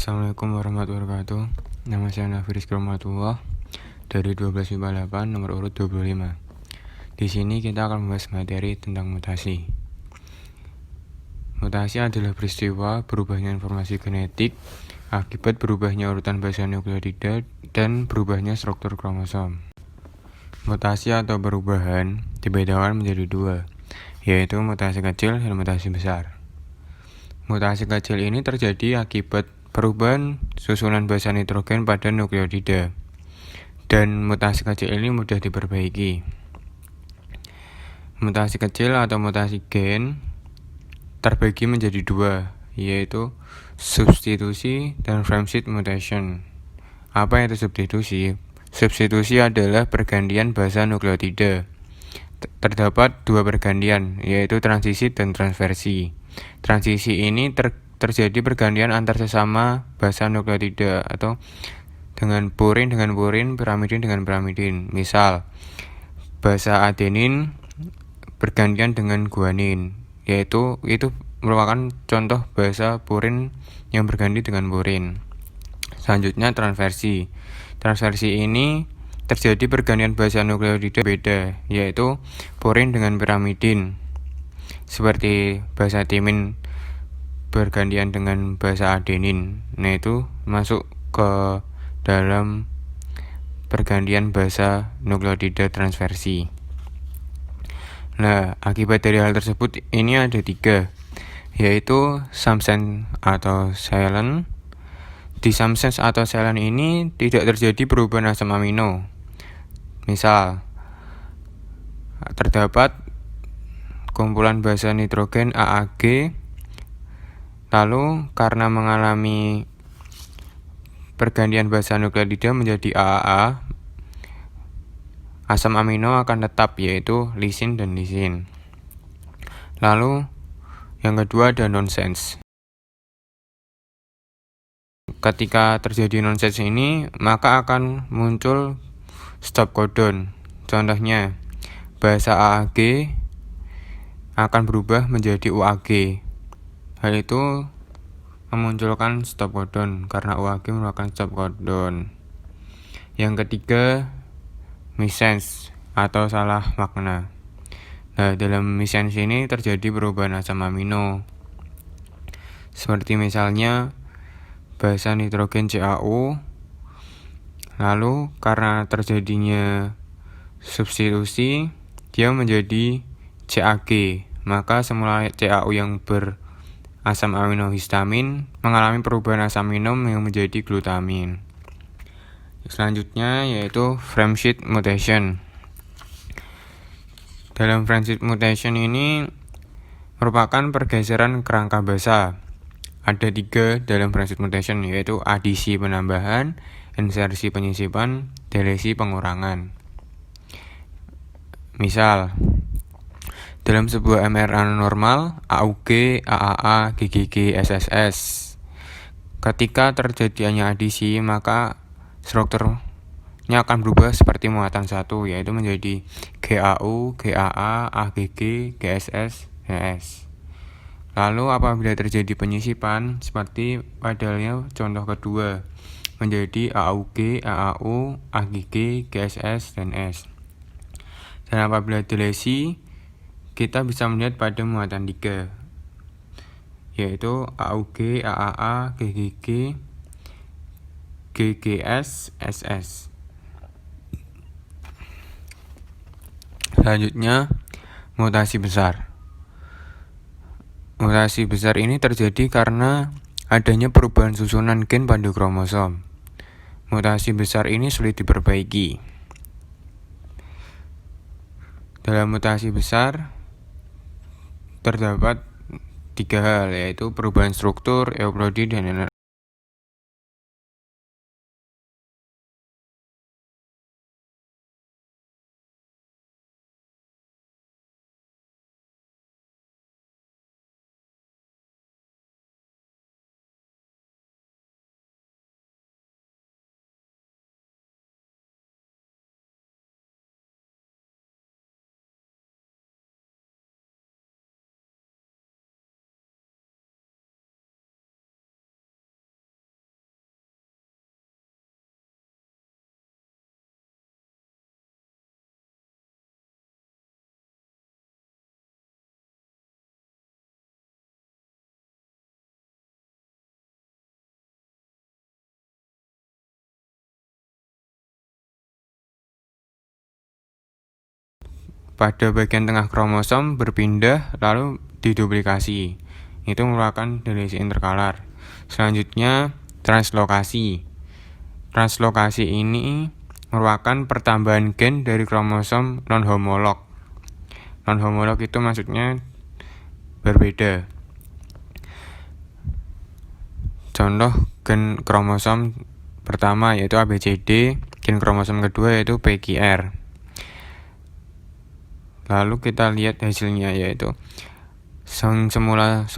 Assalamualaikum warahmatullahi wabarakatuh. Nama saya Nafiris Kromatullah dari 12 IPA 8 nomor urut 25. Di sini kita akan membahas materi tentang mutasi. Mutasi adalah peristiwa berubahnya informasi genetik akibat berubahnya urutan basa nukleotida dan berubahnya struktur kromosom. Mutasi atau perubahan dibedakan menjadi dua, yaitu mutasi kecil dan mutasi besar. Mutasi kecil ini terjadi akibat perubahan susunan basa nitrogen pada nukleotida, dan mutasi kecil ini mudah diperbaiki. Mutasi kecil atau mutasi gen terbagi menjadi dua, yaitu substitusi dan frameshift mutation. Apa itu substitusi? Substitusi adalah pergantian basa nukleotida. Terdapat dua pergantian, yaitu transisi dan transversi. Transisi ini terjadi pergantian antar sesama basa nukleotida atau dengan purin, pirimidin dengan pirimidin. Misal, basa adenin bergantian dengan guanin, yaitu itu merupakan contoh basa purin yang berganti dengan purin. Selanjutnya transversi. Transversi ini terjadi pergantian basa nukleotida beda, yaitu purin dengan pirimidin. Seperti basa timin bergantian dengan basa adenin. Nah, itu masuk ke dalam pergantian basa nukleotida transversi. Nah, akibat dari hal tersebut ini ada tiga, yaitu subsense atau silent. Di subsense atau silent ini tidak terjadi perubahan asam amino. Misal, terdapat kumpulan basa nitrogen AAG, lalu karena mengalami pergantian basa nukleotida menjadi AAA, asam amino akan tetap, yaitu lisin dan lisin. Lalu yang kedua ada nonsense. Ketika terjadi nonsense ini, maka akan muncul stop codon. Contohnya, basa AAG akan berubah menjadi UAG. Hal itu memunculkan stop codon karena UAG merupakan stop codon. Yang ketiga, missense atau salah makna. Nah, dalam missense ini terjadi perubahan asam amino. Seperti misalnya basa nitrogen CaO, lalu karena terjadinya substitusi dia menjadi CaG, maka semula CaO yang berasam amino histamin mengalami perubahan asam amino yang menjadi glutamin. Selanjutnya yaitu frameshift mutation. Dalam frameshift mutation ini merupakan pergeseran kerangka basa. Ada tiga dalam frameshift mutation, yaitu adisi penambahan, insersi penyisipan, delesi pengurangan. Misal, dalam sebuah mRNA normal, AUG, AAA, GGG, SSS, ketika terjadinya adisi, maka strukturnya akan berubah seperti muatan satu, yaitu menjadi GAU, GAA, AGG, GSS, GS. Lalu apabila terjadi penyisipan, seperti padanya contoh kedua, menjadi AUG, AAU, AGG, GSS, dan S. Dan apabila delesi, kita bisa melihat pada muatan 3, yaitu AUG, AAA, GGG, GGS, SS. Selanjutnya, mutasi besar. Mutasi besar ini terjadi karena adanya perubahan susunan gen pada kromosom. Mutasi besar ini sulit diperbaiki. Dalam mutasi besar terdapat tiga hal, yaitu perubahan struktur, euplodi, dan pada bagian tengah kromosom berpindah lalu diduplikasi. Itu merupakan delesi interkalar. Selanjutnya translokasi. Translokasi ini merupakan pertambahan gen dari kromosom non-homolog. Non-homolog itu maksudnya berbeda. Contoh gen kromosom pertama yaitu ABCD, gen kromosom kedua yaitu PQR. Lalu kita lihat hasilnya yaitu semula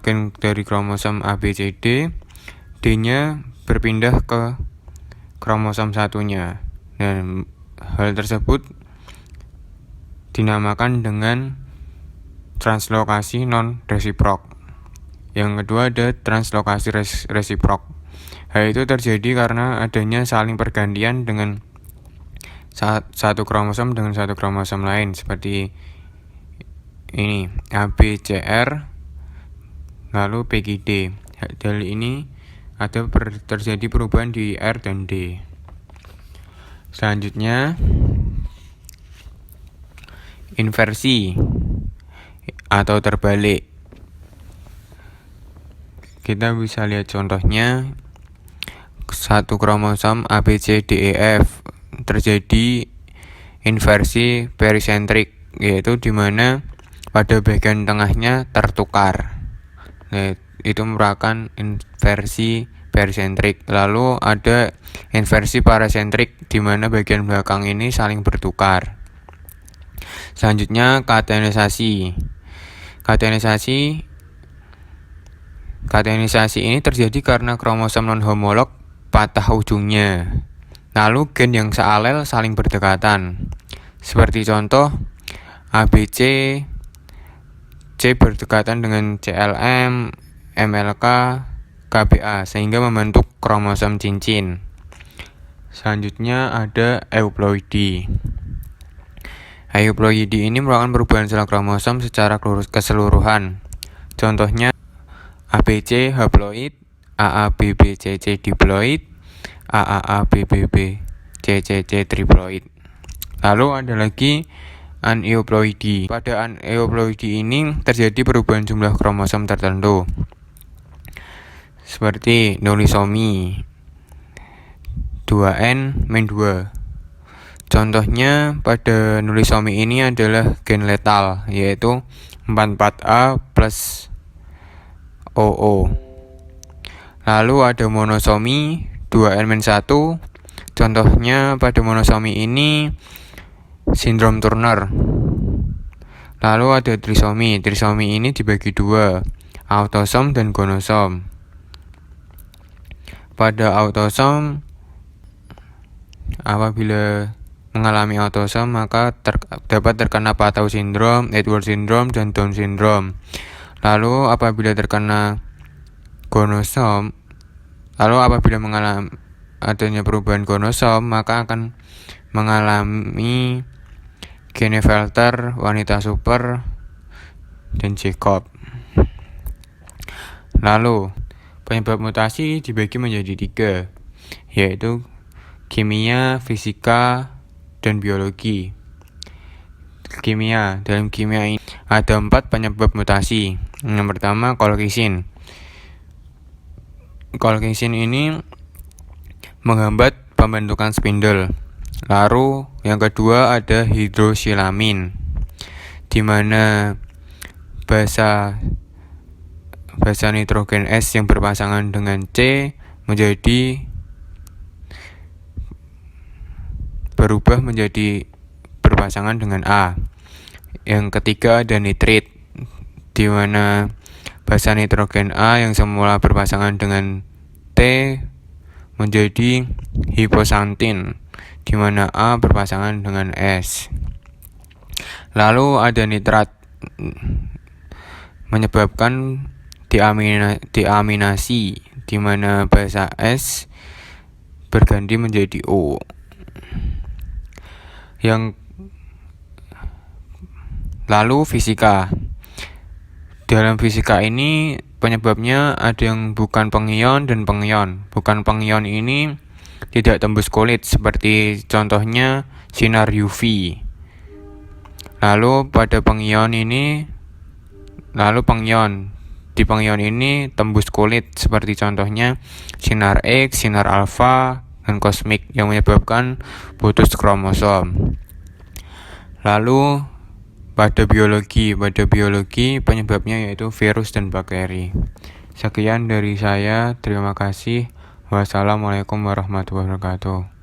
gen dari kromosom ABCD, D-nya berpindah ke kromosom satunya. Dan hal tersebut dinamakan dengan translokasi non-resiprok. Yang kedua ada translokasi resiprok. Hal itu terjadi karena adanya saling pergantian dengan satu kromosom dengan satu kromosom lain, seperti ini ABCR lalu PGD. Dari ini ada terjadi perubahan di R dan D. Selanjutnya inversi atau terbalik. Kita bisa lihat contohnya satu kromosom ABCDEF terjadi inversi perisentrik, yaitu dimana pada bagian tengahnya tertukar. Nah, itu merupakan inversi perisentrik. Lalu ada inversi parasentrik, dimana bagian belakang ini saling bertukar. Selanjutnya katenisasi. Katenisasi ini terjadi karena kromosom non-homolog patah ujungnya. Lalu gen yang sealel saling berdekatan. Seperti contoh ABC C berdekatan dengan CLM, MLK, KBA sehingga membentuk kromosom cincin. Selanjutnya ada euploidi. Euploidi ini merupakan perubahan sel kromosom secara keseluruhan. Contohnya ABC haploid, AABBCC diploid, AAABBB CCC triploid. Lalu ada lagi aneuploidi. Pada aneuploidi ini terjadi perubahan jumlah kromosom tertentu, seperti nulisomi 2N-2. Contohnya pada nulisomi ini adalah gen letal, yaitu 44A plus OO. Lalu ada monosomi 2N-1. Contohnya pada monosomi ini sindrom Turner. Lalu ada trisomi. Trisomi ini dibagi dua, autosom dan gonosom. Pada autosom, apabila mengalami autosom maka dapat terkena Patau syndrome, Edwards syndrome, dan Down syndrome. Lalu apabila terkena gonosom, apabila mengalami adanya perubahan gonosom maka akan mengalami Klinefelter, wanita super, dan Jacob. Lalu penyebab mutasi dibagi menjadi 3, yaitu kimia, fisika, dan biologi. Dalam kimia ini ada 4 penyebab mutasi. Yang pertama kolkisin. Kolkisin ini menghambat pembentukan spindle. Lalu yang kedua ada hidrosilamin, di mana basa nitrogen S yang berpasangan dengan C berubah menjadi berpasangan dengan A. Yang ketiga ada nitrit, di mana basa nitrogen A yang semula berpasangan dengan T menjadi hiposantin, di mana A berpasangan dengan S. Lalu ada nitrat, menyebabkan deaminasi, di mana basa S berganti menjadi O. Lalu fisika. Dalam fisika ini penyebabnya ada yang bukan pengion dan pengion. Bukan pengion ini tidak tembus kulit, seperti contohnya sinar UV. Lalu di pengion ini tembus kulit, seperti contohnya sinar X, sinar alfa, dan kosmik yang menyebabkan putus kromosom. Lalu pada biologi penyebabnya yaitu virus dan bakteri. Sekian dari saya, terima kasih. Wassalamualaikum warahmatullahi wabarakatuh.